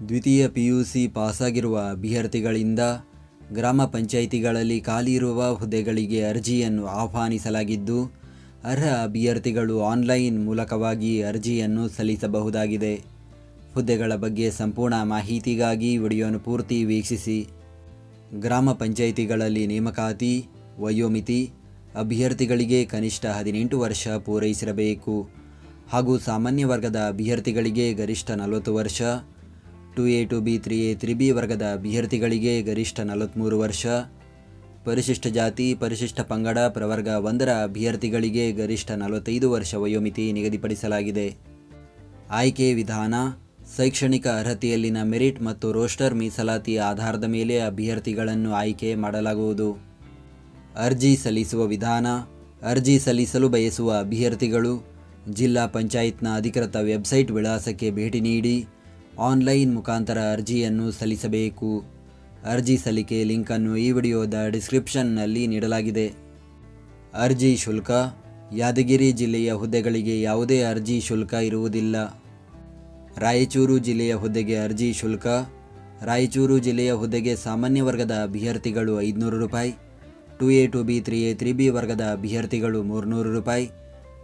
ದ್ವಿತೀಯ PUC ಪಾಸಾಗಿರುವ ಅಭ್ಯರ್ಥಿಗಳಿಂದ ಗ್ರಾಮ ಪಂಚಾಯಿತಿಗಳಲ್ಲಿ ಖಾಲಿ ಇರುವ ಹುದ್ದೆಗಳಿಗೆ ಅರ್ಜಿಯನ್ನು ಆಹ್ವಾನಿಸಲಾಗಿದ್ದು, ಅರ್ಹ ಅಭ್ಯರ್ಥಿಗಳು ಆನ್ಲೈನ್ ಮೂಲಕವಾಗಿ ಅರ್ಜಿಯನ್ನು ಸಲ್ಲಿಸಬಹುದಾಗಿದೆ. ಹುದ್ದೆಗಳ ಬಗ್ಗೆ ಸಂಪೂರ್ಣ ಮಾಹಿತಿಗಾಗಿ ವಿಡಿಯೋನು ಪೂರ್ತಿ ವೀಕ್ಷಿಸಿ. ಗ್ರಾಮ ಪಂಚಾಯಿತಿಗಳಲ್ಲಿ ನೇಮಕಾತಿ ವಯೋಮಿತಿ ಅಭ್ಯರ್ಥಿಗಳಿಗೆ ಕನಿಷ್ಠ 18 ವರ್ಷ ಪೂರೈಸಿರಬೇಕು ಹಾಗೂ ಸಾಮಾನ್ಯ ವರ್ಗದ ಅಭ್ಯರ್ಥಿಗಳಿಗೆ ಗರಿಷ್ಠ 40 ವರ್ಷ, 2A 2B 3A 3B ವರ್ಗದ ಅಭ್ಯರ್ಥಿಗಳಿಗೆ ಗರಿಷ್ಠ 43 ವರ್ಷ, ಪರಿಶಿಷ್ಟ ಜಾತಿ ಪರಿಶಿಷ್ಟ ಪಂಗಡ ಪ್ರವರ್ಗ 1ರ ಅಭ್ಯರ್ಥಿಗಳಿಗೆ ಗರಿಷ್ಠ 45 ವರ್ಷ ವಯೋಮಿತಿ ನಿಗದಿಪಡಿಸಲಾಗಿದೆ. ಆಯ್ಕೆ ವಿಧಾನ: ಶೈಕ್ಷಣಿಕ ಅರ್ಹತೆಯಲ್ಲಿನ ಮೆರಿಟ್ ಮತ್ತು ರೋಸ್ಟರ್ ಮೀಸಲಾತಿ ಆಧಾರದ ಮೇಲೆ ಅಭ್ಯರ್ಥಿಗಳನ್ನು ಆಯ್ಕೆ ಮಾಡಲಾಗುವುದು. ಅರ್ಜಿ ಸಲ್ಲಿಸುವ ವಿಧಾನ: ಅರ್ಜಿ ಸಲ್ಲಿಸಲು ಬಯಸುವ ಅಭ್ಯರ್ಥಿಗಳು ಜಿಲ್ಲಾ ಪಂಚಾಯತ್ನ ಅಧಿಕೃತ ವೆಬ್ಸೈಟ್ ವಿಳಾಸಕ್ಕೆ ಭೇಟಿ ನೀಡಿ ಆನ್ಲೈನ್ ಮುಖಾಂತರ ಅರ್ಜಿಯನ್ನು ಸಲ್ಲಿಸಬೇಕು. ಅರ್ಜಿ ಸಲ್ಲಿಕೆ ಲಿಂಕನ್ನು ಈ ವಿಡಿಯೋದ ಡಿಸ್ಕ್ರಿಪ್ಷನ್ನಲ್ಲಿ ನೀಡಲಾಗಿದೆ. ಅರ್ಜಿ ಶುಲ್ಕ: ಯಾದಗಿರಿ ಜಿಲ್ಲೆಯ ಹುದ್ದೆಗಳಿಗೆ ಯಾವುದೇ ಅರ್ಜಿ ಶುಲ್ಕ ಇರುವುದಿಲ್ಲ. ರಾಯಚೂರು ಜಿಲ್ಲೆಯ ಹುದ್ದೆಗೆ ಅರ್ಜಿ ಶುಲ್ಕ: ರಾಯಚೂರು ಜಿಲ್ಲೆಯ ಹುದ್ದೆಗೆ ಸಾಮಾನ್ಯ ವರ್ಗದ ಅಭ್ಯರ್ಥಿಗಳು 500 ರೂಪಾಯಿ, 2A 2B 3A 3B ವರ್ಗದ ಅಭ್ಯರ್ಥಿಗಳು 300 ರೂಪಾಯಿ,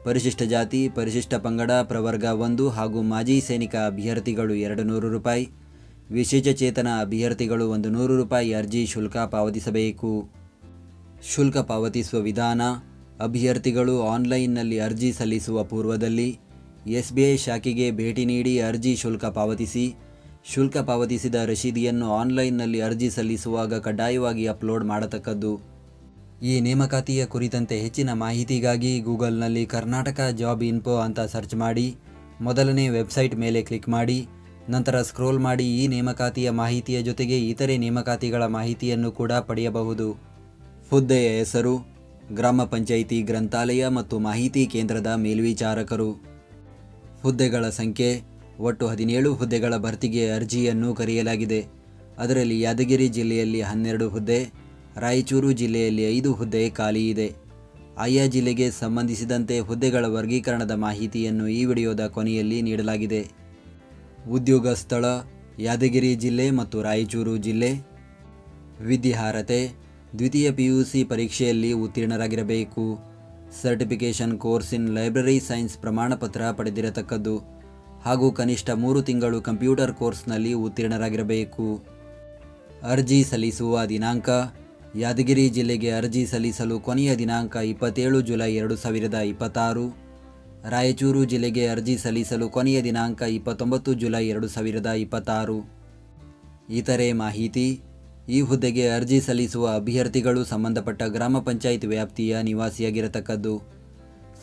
ಪರಿಶಿಷ್ಟ ಜಾತಿ ಪರಿಶಿಷ್ಟ ಪಂಗಡ ಪ್ರವರ್ಗ 1 ಹಾಗೂ ಮಾಜಿ ಸೈನಿಕ ಅಭ್ಯರ್ಥಿಗಳು 200 ರೂಪಾಯಿ, ವಿಶೇಷಚೇತನ ಅಭ್ಯರ್ಥಿಗಳು 100 ರೂಪಾಯಿ ಅರ್ಜಿ ಶುಲ್ಕ ಪಾವತಿಸಬೇಕು. ಶುಲ್ಕ ಪಾವತಿಸುವ ವಿಧಾನ: ಅಭ್ಯರ್ಥಿಗಳು ಆನ್ಲೈನ್ನಲ್ಲಿ ಅರ್ಜಿ ಸಲ್ಲಿಸುವ ಪೂರ್ವದಲ್ಲಿ SBI ಶಾಖೆಗೆ ಭೇಟಿ ನೀಡಿ ಅರ್ಜಿ ಶುಲ್ಕ ಪಾವತಿಸಿ, ಶುಲ್ಕ ಪಾವತಿಸಿದ ರಶೀದಿಯನ್ನು ಆನ್ಲೈನ್ನಲ್ಲಿ ಅರ್ಜಿ ಸಲ್ಲಿಸುವಾಗ ಕಡ್ಡಾಯವಾಗಿ ಅಪ್ಲೋಡ್ ಮಾಡತಕ್ಕದ್ದು. ಈ ನೇಮಕಾತಿಯ ಕುರಿತಂತೆ ಹೆಚ್ಚಿನ ಮಾಹಿತಿಗಾಗಿ ಗೂಗಲ್ನಲ್ಲಿ ಕರ್ನಾಟಕ ಜಾಬ್ ಇನ್ಫೋ ಅಂತ ಸರ್ಚ್ ಮಾಡಿ ಮೊದಲನೇ ವೆಬ್ಸೈಟ್ ಮೇಲೆ ಕ್ಲಿಕ್ ಮಾಡಿ, ನಂತರ ಸ್ಕ್ರೋಲ್ ಮಾಡಿ ಈ ನೇಮಕಾತಿಯ ಮಾಹಿತಿಯ ಜೊತೆಗೆ ಇತರೆ ನೇಮಕಾತಿಗಳ ಮಾಹಿತಿಯನ್ನು ಕೂಡ ಪಡೆಯಬಹುದು. ಹುದ್ದೆಯ ಹೆಸರು: ಗ್ರಾಮ ಪಂಚಾಯಿತಿ ಗ್ರಂಥಾಲಯ ಮತ್ತು ಮಾಹಿತಿ ಕೇಂದ್ರದ ಮೇಲ್ವಿಚಾರಕರು. ಹುದ್ದೆಗಳ ಸಂಖ್ಯೆ: ಒಟ್ಟು 17 ಹುದ್ದೆಗಳ ಭರ್ತಿಗೆ ಅರ್ಜಿಯನ್ನು ಕರೆಯಲಾಗಿದೆ. ಅದರಲ್ಲಿ ಯಾದಗಿರಿ ಜಿಲ್ಲೆಯಲ್ಲಿ 12 ಹುದ್ದೆ, ರಾಯಚೂರು ಜಿಲ್ಲೆಯಲ್ಲಿ 5 ಹುದ್ದೆ ಖಾಲಿ ಇದೆ. ಆಯಾ ಜಿಲ್ಲೆಗೆ ಸಂಬಂಧಿಸಿದಂತೆ ಹುದ್ದೆಗಳ ವರ್ಗೀಕರಣದ ಮಾಹಿತಿಯನ್ನು ಈ ವಿಡಿಯೋದ ಕೊನೆಯಲ್ಲಿ ನೀಡಲಾಗಿದೆ. ಉದ್ಯೋಗ ಸ್ಥಳ: ಯಾದಗಿರಿ ಜಿಲ್ಲೆ ಮತ್ತು ರಾಯಚೂರು ಜಿಲ್ಲೆ. ವಿದ್ಯಾರ್ಹತೆ: ದ್ವಿತೀಯ PUC ಪರೀಕ್ಷೆಯಲ್ಲಿ ಉತ್ತೀರ್ಣರಾಗಿರಬೇಕು. Certification course in library science ಪ್ರಮಾಣಪತ್ರ ಪಡೆದಿರತಕ್ಕದ್ದು ಹಾಗೂ ಕನಿಷ್ಠ 3 ತಿಂಗಳು ಕಂಪ್ಯೂಟರ್ ಕೋರ್ಸ್ನಲ್ಲಿ ಉತ್ತೀರ್ಣರಾಗಿರಬೇಕು. ಅರ್ಜಿ ಸಲ್ಲಿಸುವ ದಿನಾಂಕ: ಯಾದಗಿರಿ ಜಿಲ್ಲೆಗೆ ಅರ್ಜಿ ಸಲ್ಲಿಸಲು ಕೊನೆಯ ದಿನಾಂಕ 27 ಜುಲೈ 2026. ರಾಯಚೂರು ಜಿಲ್ಲೆಗೆ ಅರ್ಜಿ ಸಲ್ಲಿಸಲು ಕೊನೆಯ ದಿನಾಂಕ 29 ಜುಲೈ 2026. ಇತರೆ ಮಾಹಿತಿ: ಈ ಹುದ್ದೆಗೆ ಅರ್ಜಿ ಸಲ್ಲಿಸುವ ಅಭ್ಯರ್ಥಿಗಳು ಸಂಬಂಧಪಟ್ಟ ಗ್ರಾಮ ಪಂಚಾಯಿತಿ ವ್ಯಾಪ್ತಿಯ ನಿವಾಸಿಯಾಗಿರತಕ್ಕದ್ದು.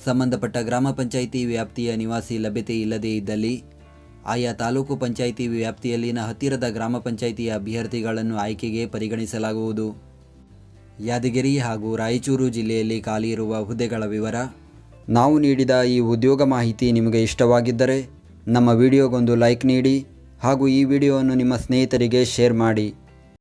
ಸಂಬಂಧಪಟ್ಟ ಗ್ರಾಮ ಪಂಚಾಯಿತಿ ವ್ಯಾಪ್ತಿಯ ನಿವಾಸಿ ಲಭ್ಯತೆ ಇಲ್ಲದೇ ಇದ್ದಲ್ಲಿ ಆಯಾ ತಾಲೂಕು ಪಂಚಾಯಿತಿ ವ್ಯಾಪ್ತಿಯಲ್ಲಿನ ಹತ್ತಿರದ ಗ್ರಾಮ ಪಂಚಾಯಿತಿಯ ಅಭ್ಯರ್ಥಿಗಳನ್ನು ಆಯ್ಕೆಗೆ ಪರಿಗಣಿಸಲಾಗುವುದು. ಯಾದಗಿರಿ ಹಾಗೂ ರಾಯಚೂರು ಜಿಲ್ಲೆಯಲ್ಲಿ ಖಾಲಿ ಇರುವ ಹುದ್ದೆಗಳ ವಿವರ. ನಾವು ನೀಡಿದ ಈ ಉದ್ಯೋಗ ಮಾಹಿತಿ ನಿಮಗೆ ಇಷ್ಟವಾಗಿದ್ದರೆ ನಮ್ಮ ವಿಡಿಯೋಗೊಂದು ಲೈಕ್ ನೀಡಿ ಹಾಗೂ ಈ ವಿಡಿಯೋವನ್ನು ನಿಮ್ಮ ಸ್ನೇಹಿತರಿಗೆ ಶೇರ್ ಮಾಡಿ.